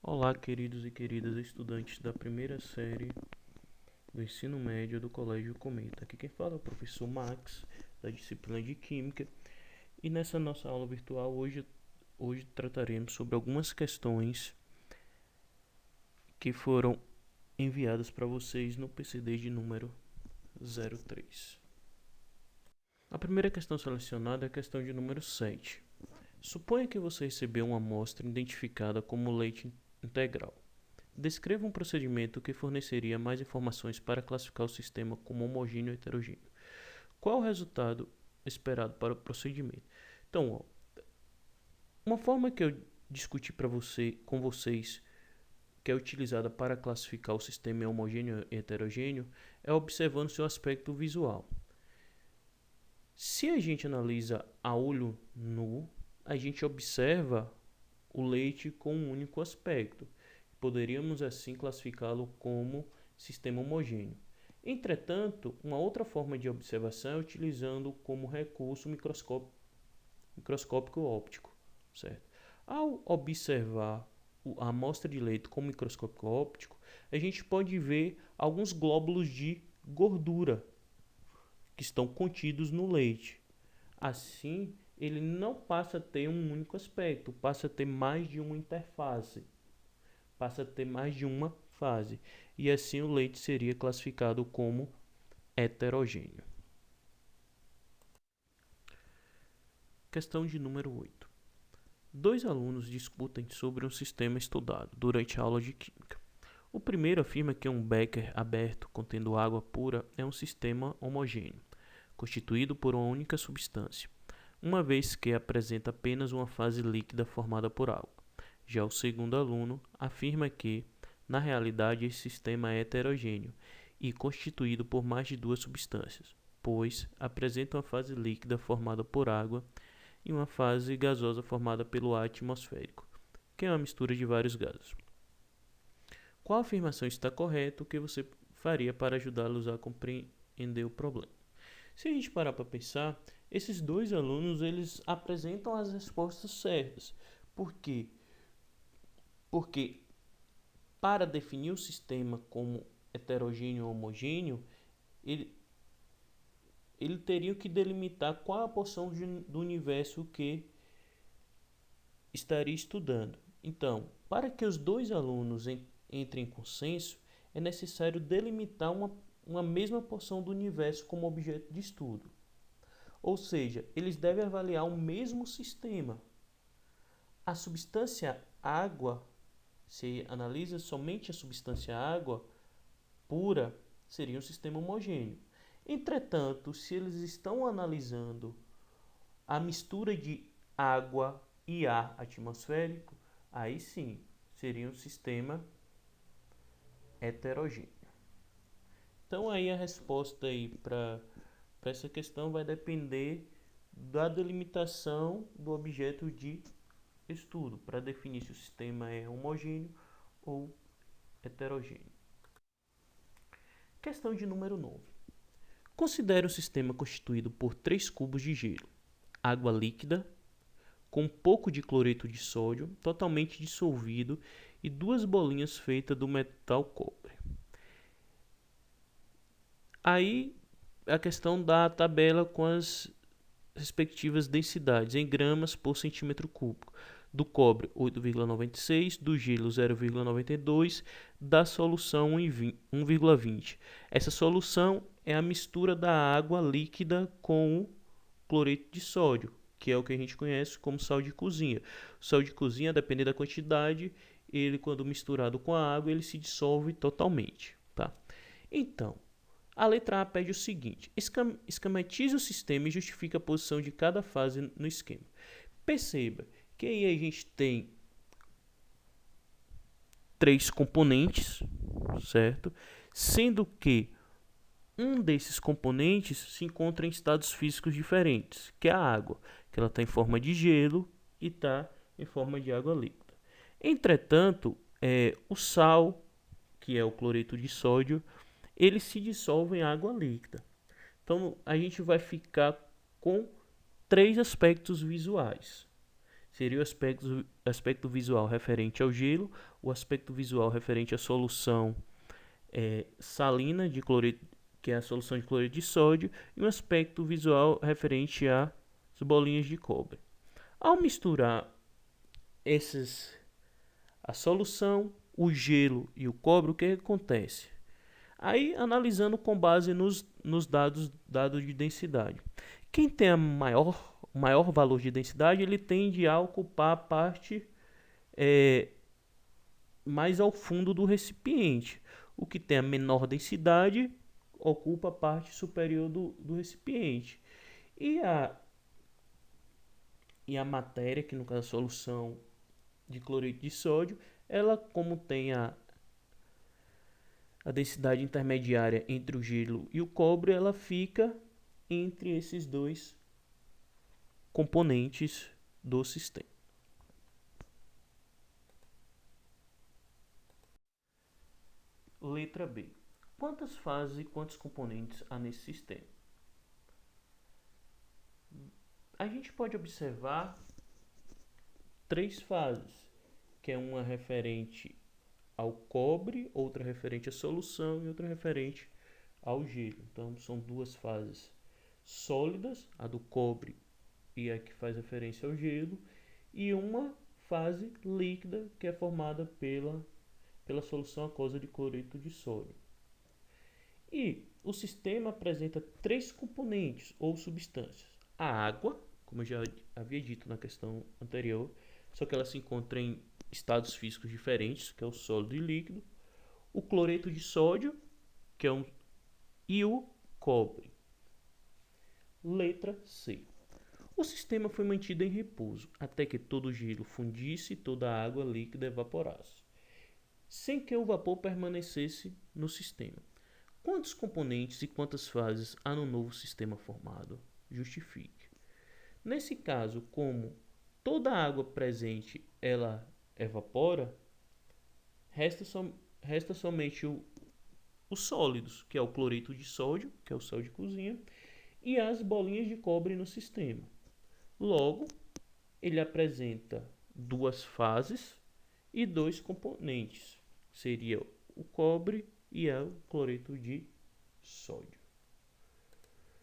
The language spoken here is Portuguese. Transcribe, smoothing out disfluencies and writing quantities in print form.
Olá, queridos e queridas estudantes da primeira série do ensino médio do Colégio Cometa. Aqui quem fala é o professor Max, da disciplina de Química. E nessa nossa aula virtual, hoje trataremos sobre algumas questões que foram enviadas para vocês no PCD de número 03. A primeira questão selecionada é a questão de número 7. Suponha que você recebeu uma amostra identificada como leite integral. Descreva um procedimento que forneceria mais informações para classificar o sistema como homogêneo ou heterogêneo. Qual o resultado esperado para o procedimento? Então, uma forma que eu discuti com vocês, que é utilizada para classificar o sistema homogêneo e heterogêneo, é observando seu aspecto visual. Se a gente analisa a olho nu, a gente observa o leite com um único aspecto. Poderíamos assim classificá-lo como sistema homogêneo. Entretanto, uma outra forma de observação é utilizando como recurso o microscópio óptico, certo? Ao observar a amostra de leite com microscópio óptico, a gente pode ver alguns glóbulos de gordura que estão contidos no leite. Assim, ele não passa a ter um único aspecto, passa a ter mais de uma interface, passa a ter mais de uma fase, e assim o leite seria classificado como heterogêneo. Questão de número 8. Dois alunos discutem sobre um sistema estudado durante a aula de Química. O primeiro afirma que um becker aberto contendo água pura é um sistema homogêneo, constituído por uma única substância, uma vez que apresenta apenas uma fase líquida formada por água. Já o segundo aluno afirma que, na realidade, esse sistema é heterogêneo e constituído por mais de duas substâncias, pois apresenta uma fase líquida formada por água e uma fase gasosa formada pelo ar atmosférico, que é uma mistura de vários gases. Qual afirmação está correta? O que você faria para ajudá-los a compreender o problema? Se a gente parar para pensar, esses dois alunos eles apresentam as respostas certas. Por quê? Porque para definir o sistema como heterogêneo ou homogêneo, ele teria que delimitar qual a porção do universo que estaria estudando. Então, para que os dois alunos entrem em consenso, é necessário delimitar uma mesma porção do universo como objeto de estudo. Ou seja, eles devem avaliar o mesmo sistema. A substância água, se analisa somente a substância água pura, seria um sistema homogêneo. Entretanto, se eles estão analisando a mistura de água e ar atmosférico, aí sim seria um sistema heterogêneo. Então aí a resposta aí para essa questão vai depender da delimitação do objeto de estudo para definir se o sistema é homogêneo ou heterogêneo. Questão de número 9. Considere o sistema constituído por 3 cubos de gelo, água líquida, com um pouco de cloreto de sódio, totalmente dissolvido, e 2 bolinhas feitas do metal cobre. Aí a questão da tabela com as respectivas densidades em gramas por centímetro cúbico. Do cobre 8,96, do gelo 0,92, da solução 1,20. Essa solução é a mistura da água líquida com o cloreto de sódio, que é o que a gente conhece como sal de cozinha. O sal de cozinha, dependendo da quantidade, ele quando misturado com a água, ele se dissolve totalmente, tá? Então, a letra A pede o seguinte: esquematize o sistema e justifique a posição de cada fase no esquema. Perceba que aí a gente tem 3 componentes, certo? Sendo que um desses componentes se encontra em estados físicos diferentes, que é a água, que ela está em forma de gelo e está em forma de água líquida. Entretanto, o sal, que é o cloreto de sódio, ele se dissolve em água líquida. Então, a gente vai ficar com 3 aspectos visuais. Seriam aspecto visual referente ao gelo, o aspecto visual referente à solução salina de cloreto, que é a solução de cloreto de sódio, e um aspecto visual referente às bolinhas de cobre. Ao misturar a solução, o gelo e o cobre, o que acontece? Aí, analisando com base nos dados de densidade. Quem tem o maior valor de densidade, ele tende a ocupar a parte mais ao fundo do recipiente. O que tem a menor densidade ocupa a parte superior do recipiente. E a matéria, que no caso é a solução de cloreto de sódio, ela, como tem a densidade intermediária entre o gelo e o cobre, ela fica entre esses dois componentes do sistema. Letra B. Quantas fases e quantos componentes há nesse sistema? A gente pode observar 3 fases, que é uma referente ao cobre, outra referente à solução e outra referente ao gelo. Então, são 2 fases sólidas, a do cobre e a que faz referência ao gelo, e uma fase líquida, que é formada pela solução aquosa de cloreto de sódio. E o sistema apresenta 3 componentes ou substâncias. A água, como eu já havia dito na questão anterior, só que ela se encontra em estados físicos diferentes, que é o sólido e líquido. O cloreto de sódio, que é e o cobre. Letra C. O sistema foi mantido em repouso até que todo o gelo fundisse e toda a água líquida evaporasse, sem que o vapor permanecesse no sistema. Quantos componentes e quantas fases há no novo sistema formado? Justifique. Nesse caso, como toda a água presente ela evapora, resta somente os sólidos, que é o cloreto de sódio, que é o sal de cozinha, e as bolinhas de cobre no sistema. Logo, ele apresenta 2 fases e 2 componentes. Seria o cobre e o cloreto de sódio.